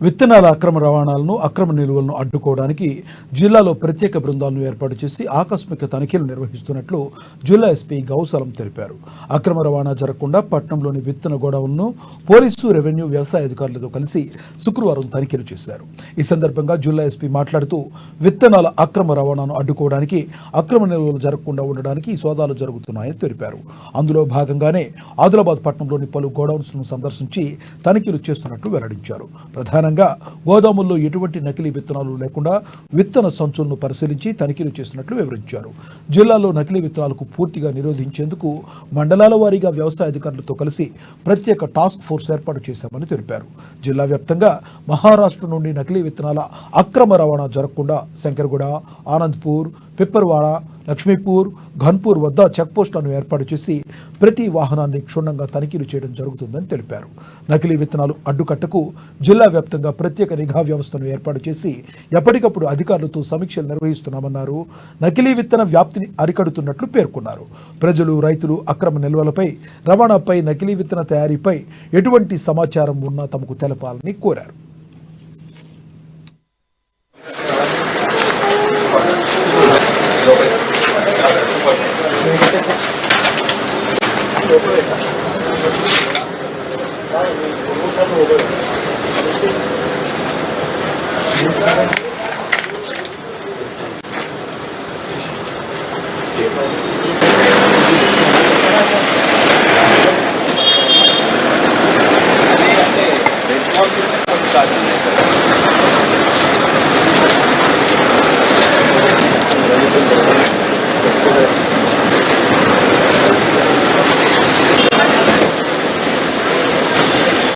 విత్తనాల అక్రమ రవాణాలను అక్రమ నిల్వలను అడ్డుకోవడానికి జిల్లాలో ప్రత్యేక బృందాలను ఏర్పాటు చేసి ఆకస్మిక తనిఖీలు నిర్వహిస్తున్నట్లు జిల్లా ఎస్పీ గౌసలం తెలిపారు. అక్రమ రవాణా జరగకుండా పట్టణంలోని విత్తన గోడౌన్ను పోలీసు, రెవెన్యూ, వ్యవసాయ అధికారులతో కలిసి శుక్రవారం తనిఖీలు చేశారు. ఈ సందర్భంగా జిల్లా ఎస్పీ మాట్లాడుతూ విత్తనాల అక్రమ రవాణాను అడ్డుకోవడానికి, అక్రమ నిల్వలు జరగకుండా ఉండడానికి ఈ సోదాలు జరుగుతున్నాయని తెలిపారు. అందులో భాగంగానే ఆదిలాబాద్ పట్టణంలోని పలు గోడౌన్స్ను సందర్శించి తనిఖీలు చేస్తున్నట్లు వెల్లడించారు. ప్రధానంగా గోదాముల్లో ఎటువంటి నకిలీ విత్తనాలు లేకుండా విత్తన సంచులను పరిశీలించి తనిఖీలు చేస్తున్నట్లు వివరించారు. జిల్లాలో నకిలీ విత్తనాలకు పూర్తిగా నిరోధించేందుకు మండలాల వారీగా వ్యవసాయ అధికారులతో కలిసి ప్రత్యేక టాస్క్ ఫోర్స్ ఏర్పాటు చేశామని తెలిపారు. జిల్లా వ్యాప్తంగా మహారాష్ట్ర నుండి నకిలీ విత్తనాల అక్రమ రవాణా జరగకుండా శంకర్గూడ, ఆనంద్పూర్, పిప్పర్వాడ, లక్ష్మీపూర్, ఘన్పూర్ వద్ద చెక్పోస్టులను ఏర్పాటు చేసి ప్రతి వాహనాన్ని క్షుణ్ణంగా తనిఖీలు చేయడం జరుగుతుందని తెలిపారు. నకిలీ విత్తనాలు అడ్డుకట్టకు జిల్లా వ్యాప్తంగా ప్రత్యేక నిఘా వ్యవస్థను ఏర్పాటు చేసి ఎప్పటికప్పుడు అధికారులతో సమీక్షలు నిర్వహిస్తున్నామన్నారు. నకిలీ విత్తన వ్యాప్తిని అరికడుతున్నట్లు పేర్కొన్నారు. ప్రజలు, రైతులు అక్రమ నిల్వలపై, రవాణాపై, నకిలీ విత్తన తయారీపై ఎటువంటి సమాచారం ఉన్నా తమకు తెలపాలని కోరారు.